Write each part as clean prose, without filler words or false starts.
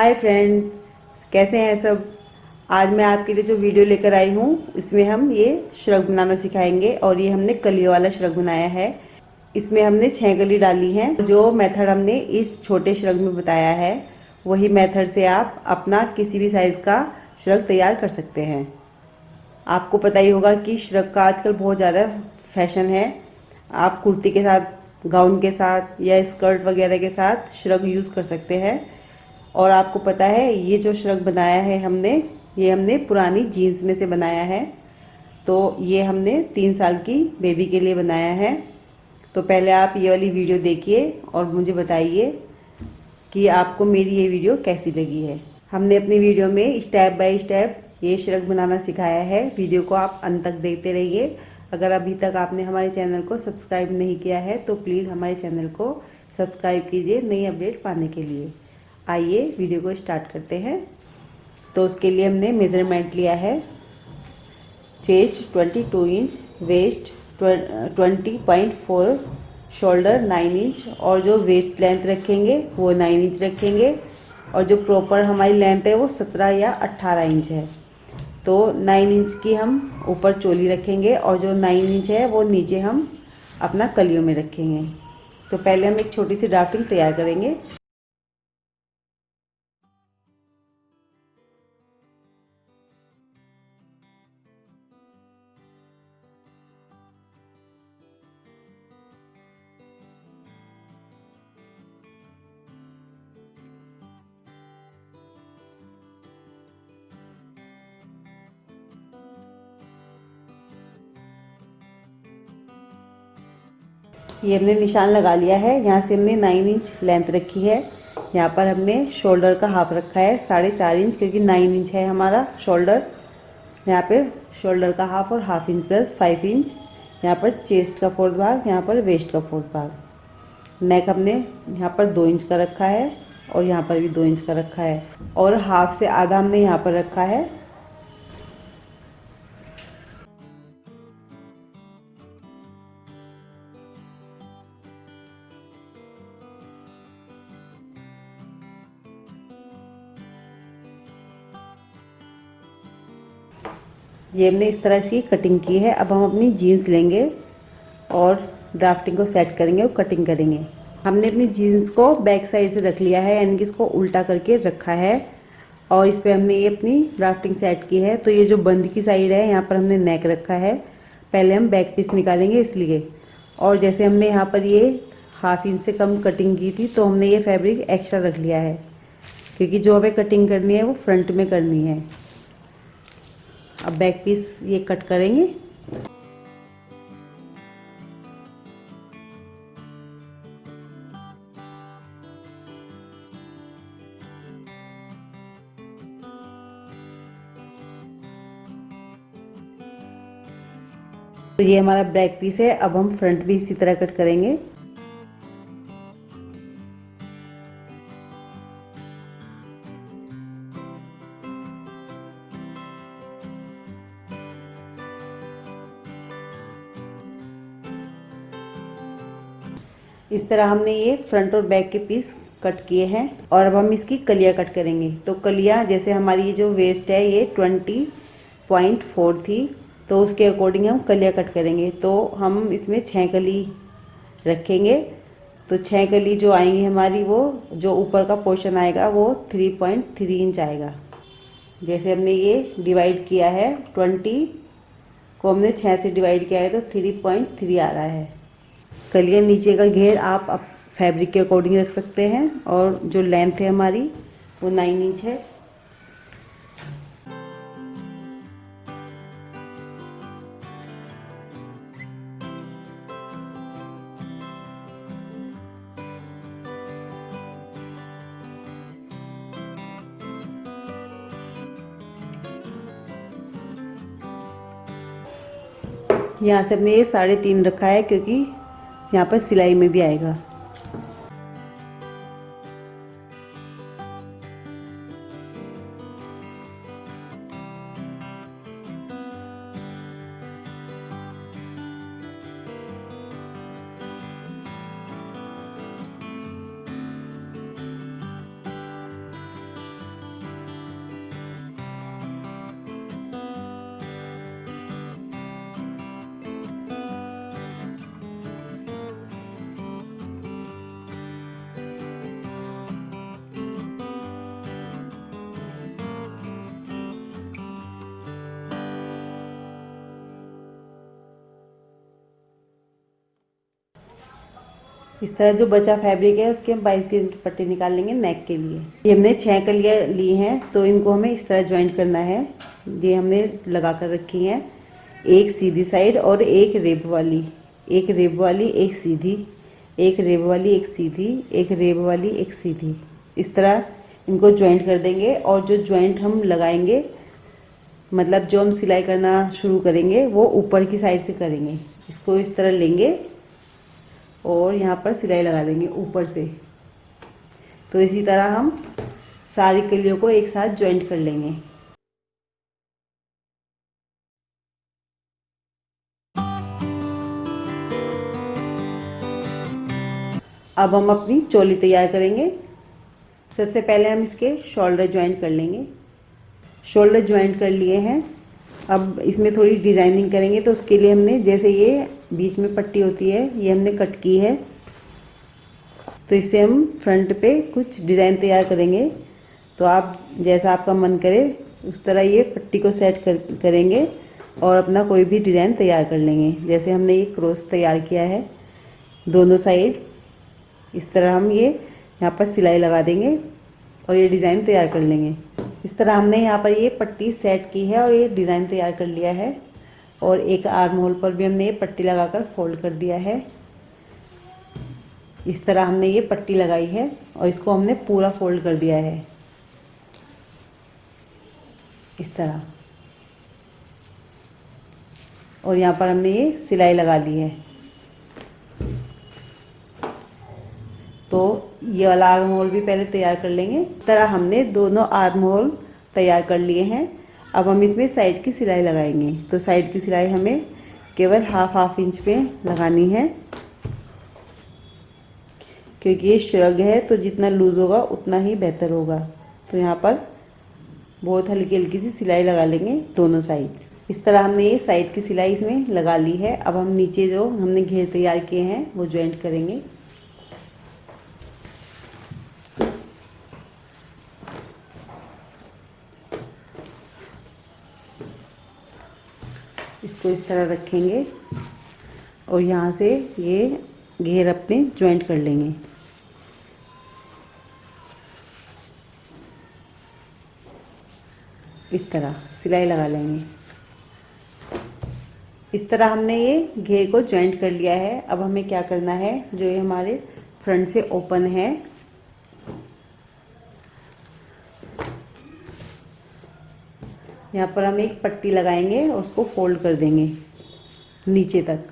Hi friend, कैसे हैं सब। आज मैं आपके लिए जो वीडियो लेकर आई हूँ इसमें हम ये श्रग बनाना सिखाएंगे। और ये हमने कलियों वाला श्रग बनाया है। इसमें हमने 6 कली डाली हैं। जो मेथड हमने इस छोटे श्रग में बताया है वही मेथड से आप अपना किसी भी साइज का श्रग तैयार कर सकते हैं। आपको पता ही होगा कि श्रग का आजकल बहुत ज़्यादा फैशन है। आप कुर्ती के साथ, गाउन के साथ या स्कर्ट वगैरह के साथ श्रग यूज़ कर सकते हैं। और आपको पता है ये जो श्रग बनाया है ये हमने पुरानी जीन्स में से बनाया है। तो ये हमने 3 साल की बेबी के लिए बनाया है। तो पहले आप ये वाली वीडियो देखिए और मुझे बताइए कि आपको मेरी ये वीडियो कैसी लगी है। हमने अपनी वीडियो में स्टेप बाय स्टेप ये श्रग बनाना सिखाया है। वीडियो को आप अंत तक देखते रहिए। अगर अभी तक आपने हमारे चैनल को सब्सक्राइब नहीं किया है तो प्लीज़ हमारे चैनल को सब्सक्राइब कीजिए नई अपडेट पाने के लिए। आइए वीडियो को स्टार्ट करते हैं। तो उसके लिए हमने मेजरमेंट लिया है। Chest 22 inch, waist 20.4, shoulder 9 inch और जो वेस्ट लेंथ रखेंगे वो 9 इंच रखेंगे। और जो प्रॉपर हमारी लेंथ है वो 17 या 18 इंच है। तो 9 इंच की हम ऊपर चोली रखेंगे और जो 9 इंच है वो नीचे हम अपना कलियों में रखेंगे। तो पहले हम एक छोटी सी ड्राफ्टिंग तैयार करेंगे। ये हमने निशान लगा लिया है। यहाँ से हमने 9 इंच लेंथ रखी है। यहाँ पर हमने शोल्डर का हाफ रखा है 4.5 इंच, क्योंकि 9 इंच है हमारा शोल्डर। यहाँ पे शोल्डर का हाफ और हाफ इंच प्लस 5 इंच। यहाँ पर चेस्ट का 4th भाग, यहाँ पर वेस्ट का 4th भाग। नेक हमने यहाँ पर 2 इंच का रखा है और यहाँ पर भी 2 इंच का रखा है। और हाफ से आधा हमने यहाँ पर रखा है। ये हमने इस तरह इसकी कटिंग की है। अब हम अपनी जीन्स लेंगे और ड्राफ्टिंग को सेट करेंगे और कटिंग करेंगे। हमने अपनी जीन्स को बैक साइड से रख लिया है, यानी कि इसको उल्टा करके रखा है। और इस पे हमने ये अपनी ड्राफ्टिंग सेट की है। तो ये जो बंद की साइड है यहाँ पर हमने नेक रखा है। पहले हम बैक पीस निकालेंगे इसलिए। और जैसे हमने यहाँ पर ये हाफ इंच से कम कटिंग की थी तो हमने ये फैब्रिक एक्स्ट्रा रख लिया है, क्योंकि जो हमें कटिंग करनी है वो फ्रंट में करनी है। अब बैक पीस ये कट करेंगे। तो ये हमारा बैक पीस है। अब हम फ्रंट भी इसी तरह कट करेंगे। इस तरह हमने ये फ्रंट और बैक के पीस कट किए हैं। और अब हम इसकी कलियां कट करेंगे। तो कलियां, जैसे हमारी ये जो वेस्ट है ये 20.4 थी, तो उसके अकॉर्डिंग हम कलियां कट करेंगे। तो हम इसमें 6 कली रखेंगे। तो 6 कली जो आएंगी हमारी, वो जो ऊपर का पोर्शन आएगा वो 3.3 इंच आएगा। जैसे हमने ये डिवाइड किया है, 20 को हमने 6 से डिवाइड किया है तो 3.3 आ रहा है। कलियां नीचे का घेर आप फैब्रिक के अकॉर्डिंग रख सकते हैं। और जो लेंथ है हमारी वो 9 इंच है। यहाँ से हमने ये 3.5 रखा है, क्योंकि यहाँ पर सिलाई में भी आएगा। इस तरह जो बचा फैब्रिक है उसके हम 22 गज की पट्टी निकाल लेंगे नेक के लिए। ये हमने 6 कलियाँ ली हैं, तो इनको हमें इस तरह ज्वाइंट करना है। ये हमने लगा कर रखी हैं, एक सीधी साइड और एक रेब वाली, एक रेब वाली, एक सीधी, एक रेब वाली, एक सीधी, एक रेब वाली, एक सीधी। इस तरह इनको ज्वाइंट कर देंगे। और जो ज्वाइंट हम लगाएंगे, मतलब जो हम सिलाई करना शुरू करेंगे वो ऊपर की साइड से करेंगे। इसको इस तरह लेंगे और यहाँ पर सिलाई लगा देंगे ऊपर से। तो इसी तरह हम सारी कलियों को एक साथ ज्वाइंट कर लेंगे। अब हम अपनी चोली तैयार करेंगे। सबसे पहले हम इसके शोल्डर ज्वाइंट कर लेंगे। शोल्डर ज्वाइंट कर लिए हैं। अब इसमें थोड़ी डिज़ाइनिंग करेंगे, तो उसके लिए हमने, जैसे ये बीच में पट्टी होती है, ये हमने कट की है, तो इससे हम फ्रंट पे कुछ डिज़ाइन तैयार करेंगे। तो आप जैसा आपका मन करे उस तरह ये पट्टी को सेट करेंगे और अपना कोई भी डिज़ाइन तैयार कर लेंगे। जैसे हमने ये क्रॉस तैयार किया है दोनों साइड, इस तरह हम ये यहाँ पर सिलाई लगा देंगे और ये डिज़ाइन तैयार कर लेंगे। इस तरह हमने यहाँ पर ये पट्टी सेट की है और ये डिज़ाइन तैयार कर लिया है। और एक आर्म होल पर भी हमने ये पट्टी लगाकर फोल्ड कर दिया है। इस तरह हमने ये पट्टी लगाई है और इसको हमने पूरा फोल्ड कर दिया है इस तरह। और यहाँ पर हमने ये सिलाई लगा ली है। तो ये वाला आर्म होल भी पहले तैयार कर लेंगे। इस तरह हमने दोनों आर्म होल तैयार कर लिए हैं। अब हम इसमें साइड की सिलाई लगाएंगे। तो साइड की सिलाई हमें केवल हाफ इंच पे लगानी है, क्योंकि ये श्रग है तो जितना लूज होगा उतना ही बेहतर होगा। तो यहाँ पर बहुत हल्की हल्की सी सिलाई लगा लेंगे दोनों साइड। इस तरह हमने ये साइड की सिलाई इसमें लगा ली है। अब हम नीचे जो हमने घेर तैयार किए हैं वो ज्वाइंट करेंगे। इसको इस तरह रखेंगे और यहाँ से ये घेर अपने ज्वाइंट कर लेंगे। इस तरह सिलाई लगा लेंगे। इस तरह हमने ये घेर को ज्वाइंट कर लिया है। अब हमें क्या करना है, जो ये हमारे फ्रंट से ओपन है, यहाँ पर हम एक पट्टी लगाएंगे और उसको फोल्ड कर देंगे नीचे तक,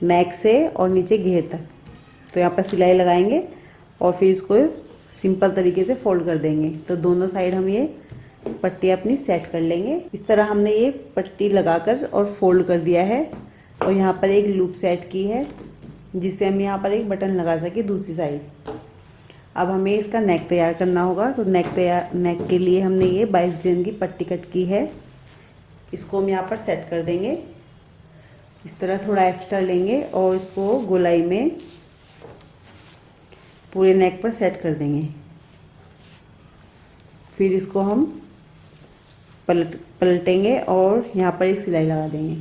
नेक से और नीचे घेर तक। तो यहाँ पर सिलाई लगाएंगे और फिर इसको सिंपल तरीके से फोल्ड कर देंगे। तो दोनों साइड हम ये पट्टी अपनी सेट कर लेंगे। इस तरह हमने ये पट्टी लगाकर और फोल्ड कर दिया है और यहाँ पर एक लूप सेट की है, जिससे हम यहाँ पर एक बटन लगा सके दूसरी साइड। अब हमें इसका नेक तैयार करना होगा। तो नेक के लिए हमने ये 22 गज की पट्टी कट की है, इसको हम यहाँ पर सेट कर देंगे। इस तरह थोड़ा एक्स्ट्रा लेंगे और इसको गोलाई में पूरे नेक पर सेट कर देंगे। फिर इसको हम पलटेंगे और यहाँ पर एक सिलाई लगा देंगे।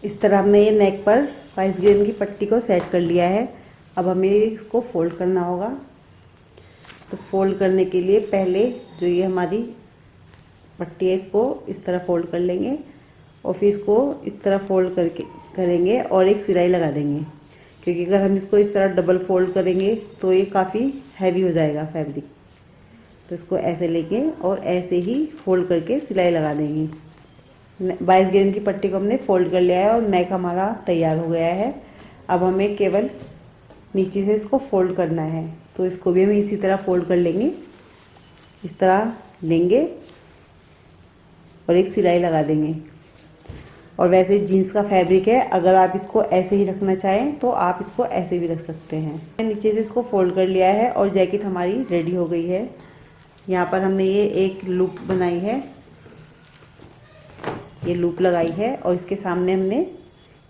इस तरह हमने ये नेक पर 22 गज की पट्टी को सेट कर लिया है। अब हमें इसको फोल्ड करना होगा। तो फोल्ड करने के लिए पहले जो ये हमारी पट्टी है इसको इस तरह फोल्ड कर लेंगे और फिर इसको इस तरह फोल्ड करके करेंगे और एक सिलाई लगा देंगे, क्योंकि अगर हम इसको इस तरह डबल फोल्ड करेंगे तो ये काफ़ी हैवी हो जाएगा फैब्रिक। तो इसको ऐसे लेके और ऐसे ही फोल्ड करके सिलाई लगा देंगे। 22 गज की पट्टी को हमने फोल्ड कर लिया है और नेक हमारा तैयार हो गया है। अब हमें केवल नीचे से इसको फोल्ड करना है। तो इसको भी हम इसी तरह फोल्ड कर लेंगे, इस तरह लेंगे और एक सिलाई लगा देंगे। और वैसे जीन्स का फैब्रिक है, अगर आप इसको ऐसे ही रखना चाहें तो आप इसको ऐसे भी रख सकते हैं। नीचे से इसको फोल्ड कर लिया है और जैकेट हमारी रेडी हो गई है। यहाँ पर हमने ये एक लूप बनाई है, ये लूप लगाई है और इसके सामने हमने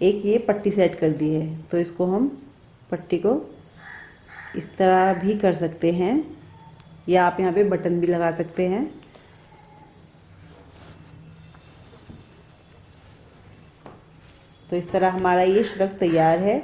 एक ये पट्टी सेट कर दी है। तो इसको हम पट्टी को इस तरह भी कर सकते हैं या आप यहाँ पे बटन भी लगा सकते हैं। तो इस तरह हमारा ये श्रग तैयार है।